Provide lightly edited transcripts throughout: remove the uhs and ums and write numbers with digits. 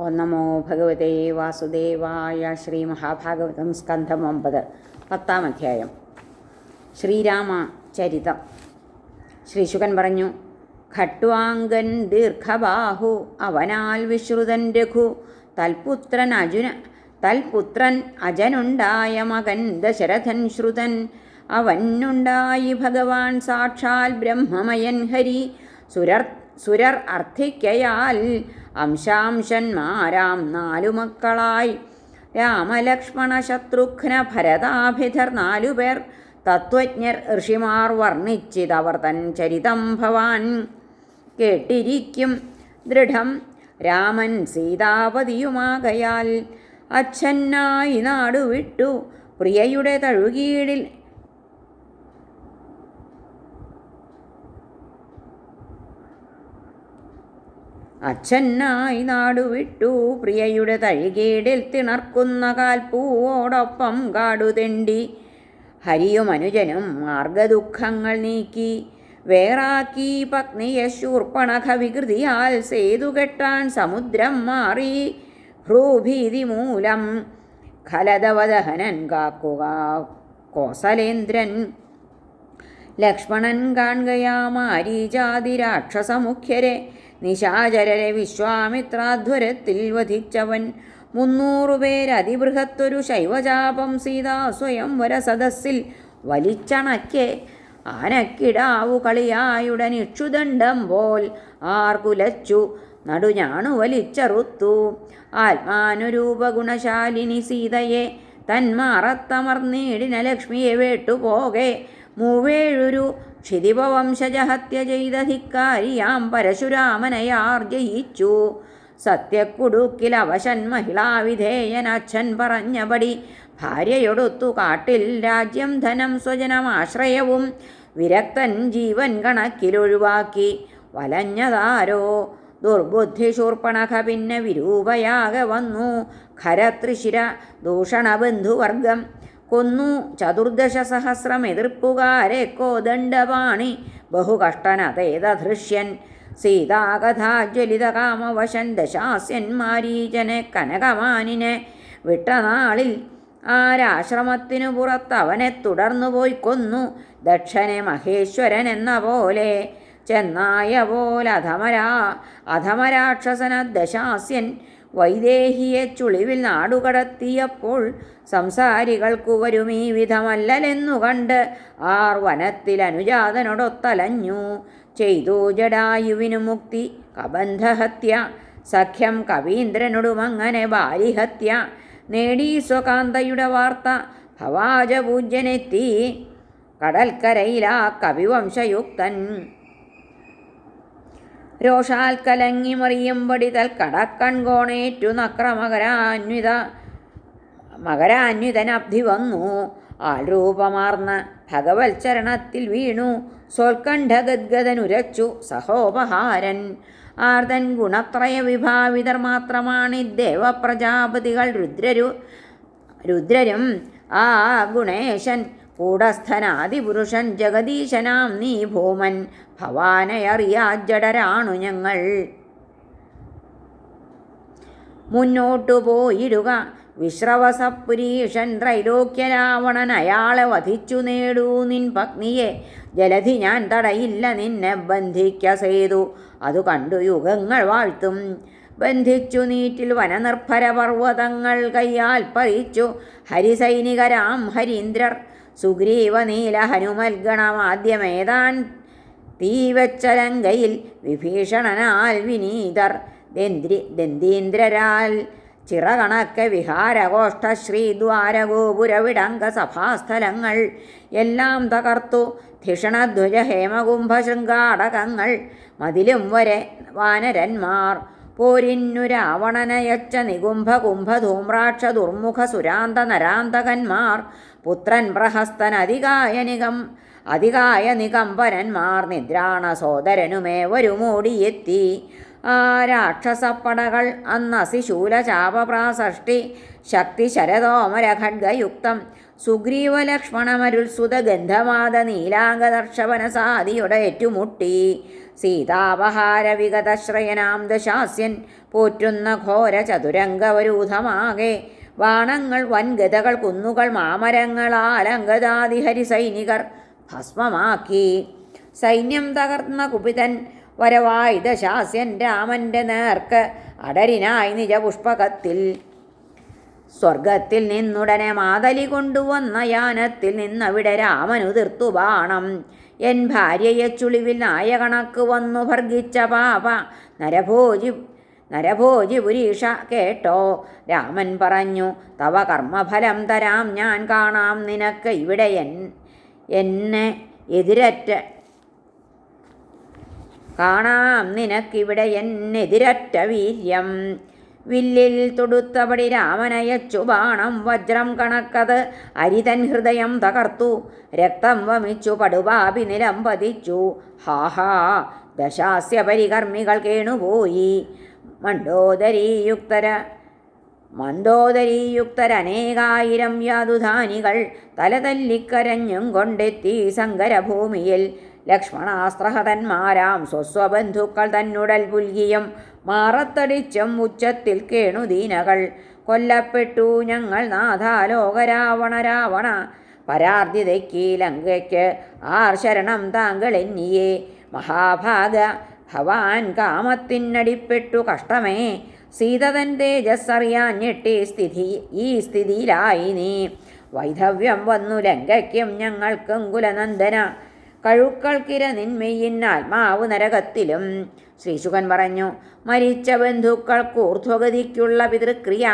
ഓം നമോ ഭഗവതേ വാസുദേവായ. ശ്രീ മഹാഭാഗവതം സ്കന്ധം 9 10-ാം അധ്യായം. ശ്രീരാമ ചരിതം. ശ്രീശുകൻ പറഞ്ഞു: ഖട്വാംഗൻ ദീർഘബാഹു അവനാൽ വിശ്രുതൻ രഘു തൽപുത്രൻ അജനുണ്ടായ മകൻ ദശരഥൻ ശ്രുതൻ. അവനുണ്ടായി ഭഗവാൻ സാക്ഷാൽ ബ്രഹ്മമയൻ ഹരി. സുരർ അർത്ഥിക്കയാൽ അംശാംശന്മാരാം 4 മക്കളായി രാമലക്ഷ്മണ ശത്രുഘ്ന ഭരതാഭിധർ 4 പേർ. തത്വജ്ഞർ ഋഷിമാർ വർണ്ണിച്ചിതവർ തൻ ചരിതം ഭവാൻ കേട്ടിരിക്കും ദൃഢം. രാമൻ സീതാപതിയുമാകയാൽ അച്ഛനായി നാടുവിട്ടു പ്രിയയുടെ തഴുകീടിൽ. അച്ഛനായി നാടുവിട്ടു പ്രിയയുടെ തഴുകീടിൽ തിണർക്കുന്ന കാൽപ്പൂവോടൊപ്പം കാടുതെണ്ടി. ഹരിയും അനുജനും മാർഗദുഃഖങ്ങൾ നീക്കി വേറാക്കി പത്നിയെ ശൂർപ്പണഖ വികൃതിയാൽ സേതു കെട്ടാൻ സമുദ്രം മാറി. ഭ്രൂഭീതി മൂലം ഖലദവദഹനൻ കാക്കുക കോസലേന്ദ്രൻ. ലക്ഷ്മണൻ കാൺകയാ മാരീചാതി രാക്ഷസമുഖ്യരെ നിശാചരരെ വിശ്വാമിത്രാധ്വരത്തിൽ വധിച്ചവൻ. 300 പേരതിബൃഹത്തൊരു ശൈവചാപം സീതാ സ്വയംവര സദസ്സിൽ വലിച്ചണക്കെ. ആനക്കിടാവു കളിയായുടനിക്ഷുദണ്ഡം പോൽ ആർകുലച്ചു നടുഞാണു വലിച്ചറുത്തു. ആത്മാനുരൂപ ഗുണശാലിനി സീതയെ തന്മാറത്തമർന്നീടിന ലക്ഷ്മിയെ വേട്ടുപോകെ. 7 ക്ഷിതിപവംശജ ഹത്യ ചെയ്തധിക്കാരിയാം പരശുരാമനയാർ ജയിച്ചു. സത്യക്കുടുക്കിൽ അവശൻ മഹിളാവിധേയനച്ഛൻ പറഞ്ഞപടി ഭാര്യയൊടുത്തു കാട്ടിൽ രാജ്യം ധനം സ്വജനമാശ്രയവും വിരക്തൻ ജീവൻ കണക്കിലൊഴിവാക്കി. വലഞ്ഞതാരോ ദുർബുദ്ധി ശൂർപ്പണഖ പിന്നെ വിരൂപയാകെ വന്നു. ഖരത്രിശിര ദൂഷണബന്ധുവർഗം കൊന്നു 14 സഹസ്രം എതിർപ്പുകാരെ കോദണ്ഡപാണി ബഹുകഷ്ടനതേതധൃഷ്യൻ. സീതാകഥാജ്വലിത കാമവശൻ ദശാസ്യൻ മാരീചനെ കനകമാനിനെ വിട്ടനാളിൽ ആരാശ്രമത്തിനു പുറത്തവനെ തുടർന്നുപോയി കൊന്നു. ദക്ഷനെ മഹേശ്വരൻ എന്ന പോലെ ചെന്നായ പോലെ അധമരാക്ഷസന ദശാസ്യൻ വൈദേഹിയെ ചുളിവിൽ നാടുകടത്തിയപ്പോൾ സംസാരികൾക്കു വരുമീ വിധമല്ലലെന്നു കണ്ട് ആർ വനത്തിൽ അനുജാതനോടൊത്തലഞ്ഞു. ചെയ്തു ജടായുവിനു മുക്തി കബന്ധഹത്യ. സഖ്യം കവീന്ദ്രനോടുമങ്ങനെ ബാലിഹത്യ. നേടി സ്വകാന്തയുടെ വാർത്ത ഭവാജപൂജ്യനെത്തി കടൽക്കരയിലാ കവിവംശയുക്തൻ. രോഷാൽ കലങ്ങി മറിയുംപടി തൽക്കടക്കൺകോണേറ്റു മകരാന്വിതനബ്ധി വന്നു. ആൾരൂപമാർന്ന ഭഗവത്ചരണത്തിൽ വീണു സോൽക്കണ്ഠഗദ്ഗദനുരച്ചു സഹോപഹാരൻ. ആർതൻ ഗുണത്രയ വിഭാവിതർ മാത്രമാണിദ്ദേവപ്രജാപതികൾ രുദ്രരും. ആ ഗുണേശൻ കൂടസ്ഥനാദിപുരുഷൻ ജഗദീശനാം നീ ഭൂമൻ. ഭവാനയറിയാജടരാണു ഞങ്ങൾ. മുന്നോട്ടു പോയിടുക വിശ്രവസപുരീഷൻ ത്രൈലോക്യരാവണൻ. അയാളെ വധിച്ചു നേടൂ നിൻ പത്നിയെ. ജലധി ഞാൻ തടയില്ല നിന്നെ ബന്ധിക്ക സേതു അതു കണ്ടു യുഗങ്ങൾ വാഴ്ത്തും. ബന്ധിച്ചു നീറ്റിൽ വനനിർഭര പർവ്വതങ്ങൾ കയ്യാൽ പറിച്ചു ഹരിസൈനികരാം ഹരീന്ദ്രർ. സുഗ്രീവ നീല ഹനുമൽ ഗണമാദ്യമേതാൻ തീവച്ചലങ്കയിൽ വിഭീഷണനാൽ വിനീതർ. ദന്തീന്ദ്രരാൽ ചിറകണക്കെ വിഹാരഗോഷ്ഠ ശ്രീദ്വാരഗോപുരവിടങ്ക സഭാസ്ഥലങ്ങൾ എല്ലാം തകർത്തു. ധിഷണധ്വജ ഹേമകുംഭ ശൃംഗാടകങ്ങൾ മതിലും വരെ വാനരന്മാർ. പോരിന്നു രാവണനയച്ച നികുംഭ കുംഭ ധൂമ്രാക്ഷ ദുർമുഖ സുരാന്ത നരാന്തകന്മാർ. പുത്രൻ പ്രഹസ്തൻ അതികായ നികമ്പരന്മാർ. നിദ്രാണ സോദരനുമേവരുമോടിയെത്തി. ആ രാക്ഷസപ്പടകൾ അന്നസി ശൂലചാപപ്രാസഷ്ടി ശക്തി ശരതോമര ഖഡ്ഗയുക്തം സുഗ്രീവ ലക്ഷ്മണമരുത്സുത ഗന്ധമാത നീലാംഗദർശവനസാദിയുടെ ഏറ്റുമുട്ടി സീതാപഹാര വിഗതശ്രയനാം ദശാസ്യൻ പോറ്റുന്ന ഘോര ചതുരംഗവരൂഥമാകെ ബാണങ്ങൾ വൻഗതകൾ കുന്നുകൾ മാമരങ്ങളാലങ്കദാദിഹരി സൈനികർ ഭസ്മമാക്കി. സൈന്യം തകർന്ന കുപിതൻ വരവായി ദശാസ്യൻ രാമൻ്റെ നേർക്ക് അടരിനായി നിജപുഷ്പകത്തിൽ സ്വർഗത്തിൽ നിന്നുടനെ മാതലി കൊണ്ടുവന്ന യാനത്തിൽ നിന്നവിടെ രാമനുതിർത്തു ബാണം. എൻ ഭാര്യയെ ചുളിവിൽ നായകണക്ക് വന്നു ഭർഗിച്ച പാപ നരഭോജി പുരീഷ കേട്ടോ. രാമൻ പറഞ്ഞു, തവ കർമ്മഫലം തരാം ഞാൻ, കാണാം നിനക്ക് ഇവിടെ എന്നെ എതിരറ്റ വീര്യം. വില്ലിൽ തൊടുത്തപടി രാമനയച്ചു ബാണം, വജ്രം കണക്കത് അരിതൻ ഹൃദയം തകർത്തു. രക്തം വമിച്ചു പടുപാപി നിലം പതിച്ചു. ഹാഹാ ദശാസ്യ പരികർമ്മികൾ കേണുപോയി. മന്ദോദരീയുക്തരനേകായിരം യാതുധാനികൾ തലതല്ലിക്കരഞ്ഞും കൊണ്ടെത്തി സങ്കരഭൂമിയിൽ. ലക്ഷ്മണാസ്ത്രഹതന്മാരാം സ്വസ്വബന്ധുക്കൾ തന്നുടൽ പുൽകിയും മാറത്തടിച്ചും ഉച്ചത്തിൽ കേണുദീനകൾ. കൊല്ലപ്പെട്ടു ഞങ്ങൾ നാഥ ലോകരാവണ പരാർദ്ധിതയ്ക്ക് ലങ്കയ്ക്ക് ആർ ശരണം താങ്കൾ എന്നിയെ. മഹാഭാഗ ഭവാൻ കാമത്തിനടിപ്പെട്ടു കഷ്ടമേ, സീതതൻ തേജസ്സറിയാഞ്ഞിട്ട് ഈ സ്ഥിതിയിലായി നീ. വൈധവ്യം വന്നു ലങ്കയ്ക്കും ഞങ്ങൾക്കും കുലനന്ദന, കഴുക്കൾക്കിര നിന്മയിൻ ആത്മാവ് നരകത്തിലും. ശ്രീശുകൻ പറഞ്ഞു, മരിച്ച ബന്ധുക്കൾക്ക് ഊർധ്വഗതിക്കുള്ള പിതൃക്രിയ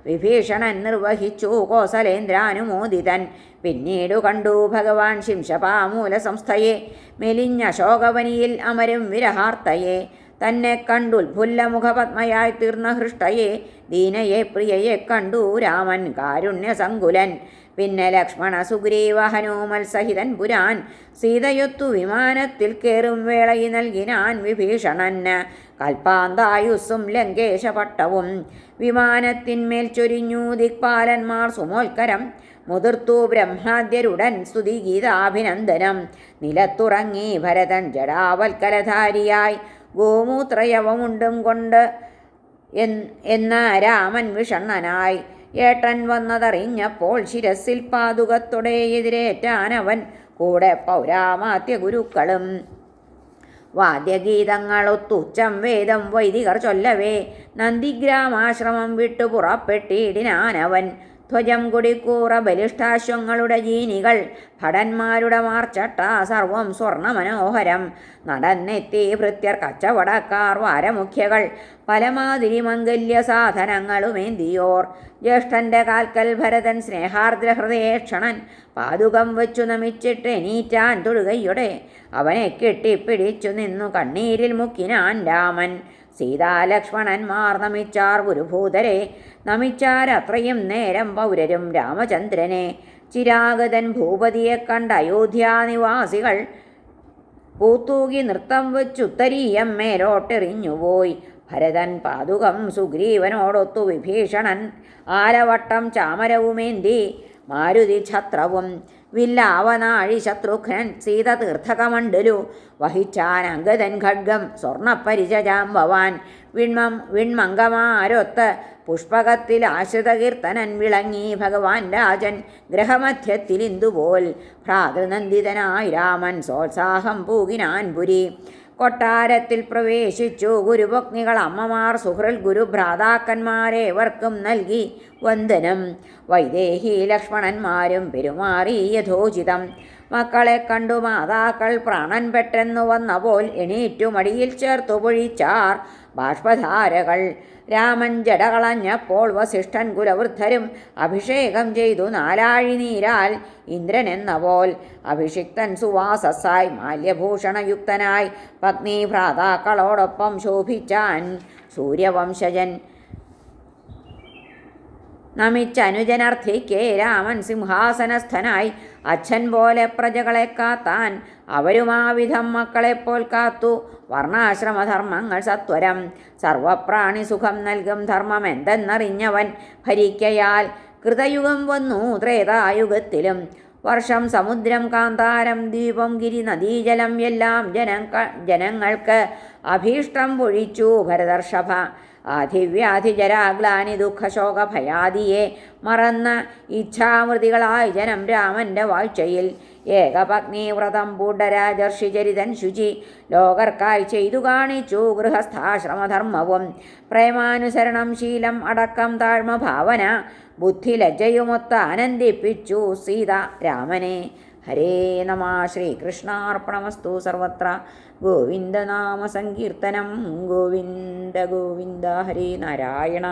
വിഭീഷണൻ നിർവഹിച്ചു കോസലേന്ദ്രാനുമോദിതൻ. പിന്നീടു കണ്ടു ഭഗവാൻ ശിംശപാമൂല സംസ്ഥയെ, മെലിഞ്ഞ ശോകവനിയിൽ അമരും വിരഹാർത്തയെ. തന്നെ കണ്ടുൽഫുല്ലമുഖപത്മയായി തീർന്ന ഹൃഷ്ടയെ, ദീനയെ പ്രിയയെ കണ്ടു രാമൻ കാരുണ്യസങ്കുലൻ. പിന്നെ ലക്ഷ്മണ സുഗ്രീവ ഹനുമൽ സഹിതൻ പുരാൻ, സീതയൊത്തു വിമാനത്തിൽ കയറും വേളയി നൽകിനാൻ വിഭീഷണന് കൽപ്പാന്തായുസ്സും ലങ്കേശപട്ടവും. വിമാനത്തിന്മേൽ ചൊരിഞ്ഞു ദിക്പാലന്മാർ സുമോൽക്കരം, മുതിർത്തു ബ്രഹ്മാദ്യരുടൻ സ്തുതിഗീതാഭിനന്ദനം. നിലത്തുറങ്ങി ഭരതൻ ജടാവൽക്കലധാരിയായി, ഗോമൂത്രയവമുണ്ടും കൊണ്ട് എന്ന രാമൻ വിഷണ്ണനായി. ഏട്ടൻ വന്നതറിഞ്ഞപ്പോൾ ശിരസിൽ പാതുകത്തോടെ എതിരേറ്റാനവൻ, കൂടെ പൗരാമാത്യ ഗുരുക്കളും. വാദ്യഗീതങ്ങളൊത്തുച്ചം വേദം വൈദികർ ചൊല്ലവേ, നന്ദിഗ്രാമാശ്രമം വിട്ടു പുറപ്പെട്ടിടിനാനവൻ. ധ്വജം കൊടിക്കൂറ ബലിഷ്ഠാശ്വങ്ങളുടെ ജീനികൾ, ഭടന്മാരുടെ മാർച്ചട്ട സർവം സ്വർണമനോഹരം. നടന്നെത്തി ഭൃത്യർ കച്ചവടക്കാർ വാരമുഖ്യകൾ, പലമാതിരി മംഗല്യ സാധനങ്ങളുമേന്തിയോർ. ജ്യേഷ്ഠൻ്റെ കാൽക്കൽ ഭരതൻ സ്നേഹാർദ്രഹൃദയേക്ഷണൻ, പാതുകം വച്ചു നമിച്ചിട്ട് എണീറ്റാൻ തൊഴുകയുടെ. അവനെ കെട്ടിപ്പിടിച്ചു നിന്നു കണ്ണീരിൽ മുക്കിനാൻ രാമൻ. സീതാലക്ഷ്മണന്മാർ നമിച്ചാർ ഗുരുഭൂതരെ, നമിച്ചാരത്രയും നേരം പൗരരും രാമചന്ദ്രനെ. ചിരാഗതൻ ഭൂപതിയെ കണ്ട അയോധ്യാനിവാസികൾ, പൂത്തൂകി നൃത്തം വച്ചുത്തരീയം മേലോട്ടെറിഞ്ഞുപോയി. ഭരതൻ പാതുകം സുഗ്രീവനോടൊത്തു വിഭീഷണൻ, ആലവട്ടം ചാമരവുമേന്തി മാരുതി ഛത്രവും. വില്ലാവനാഴി ശത്രുഘ്നൻ സീത തീർത്ഥകമണ്ഡലു, വഹിച്ചാൻ അംഗദൻ ഖഡ്ഗം സ്വർണപ്പരിചജാംബവാൻ. വിൺമംഗമാരൊത്ത് പുഷ്പകത്തിൽ ആശ്രിതകീർത്തനൻ വിളങ്ങി ഭഗവാൻ രാജൻ. ഗ്രഹമധ്യത്തിലിന്തുപോൽ ഭ്രാതൃനന്ദിതനായി രാമൻ സോത്സാഹം പൂകിനാൻ പുരി. കൊട്ടാരത്തിൽ പ്രവേശിച്ചു ഗുരുപത്നികൾ അമ്മമാർ സുഹൃൽ ഗുരുഭ്രാതാക്കന്മാരേവർക്കും നൽകി വന്ദനം. വൈദേഹി ലക്ഷ്മണന്മാരും പെരുമാറി യഥോചിതം. മക്കളെ കണ്ടു മാതാക്കൾ പ്രാണൻ പെട്ടെന്നു വന്നപോൽ എണീറ്റു മടിയിൽ ചേർത്തു പൊഴിച്ചാർ ബാഷ്പധാരകൾ. രാമൻ ജടകളഞ്ഞപ്പോൾ വസിഷ്ഠൻ കുലവൃദ്ധരും അഭിഷേകം ചെയ്തു നാലാഴി നീരാൽ ഇന്ദ്രൻ എന്ന പോൽ. അഭിഷിക്തൻ സുവാസസായി മാല്യഭൂഷണയുക്തനായി പത്നി ഭ്രാതാക്കളോടൊപ്പം ശോഭിച്ചാൻ സൂര്യവംശജൻ. നമിച്ചനുജനർത്ഥിക്കേ രാമൻ സിംഹാസനസ്ഥനായി അച്ഛൻ പോലെ പ്രജകളെ കാത്താൻ അവരുമാവിധം മക്കളെപ്പോൽ കാത്തു. വർണ്ണാശ്രമധർമ്മങ്ങൾ സത്വരം സർവപ്രാണി സുഖം നൽകും ധർമ്മം എന്തെന്നറിഞ്ഞവൻ ഭരിക്കയാൽ. കൃതയുഗം വന്നു ത്രേതായുഗത്തിലും വർഷം സമുദ്രം കാന്താരം ദ്വീപം ഗിരി നദീജലം എല്ലാം ജനങ്ങൾക്ക് അഭീഷ്ടം പൊഴിച്ചു ഭരതർഷഭ. ആധിവ്യാധിജരാഗ്ലാനി ദുഃഖശോക ഭയാദിയെ മറന്ന് ഇച്ഛാമൃതികളായി ജനം രാമൻ്റെ വാഴ്ചയിൽ. ഏകപത്നി വ്രതം പൂണ്ട രാജർഷി ചരിതൻ ശുചി ലോകർക്കായി ചെയ്തു കാണിച്ചു ഗൃഹസ്ഥാശ്രമധർമ്മവും. പ്രേമാനുസരണം ശീലം അടക്കം താഴ്മ ഭാവന ബുദ്ധി ലജ്ജയുമൊത്ത് ആനന്ദിപ്പിച്ചു സീത രാമനെ. ഹരേ നമ. ശ്രീകൃഷ്ണാർപ്പണമസ്തു. സർവത്ര ഗോവിന്ദനാമ സങ്കീർത്തനം. ഗോവിന്ദ ഗോവിന്ദ. ഹരേ നാരായണ.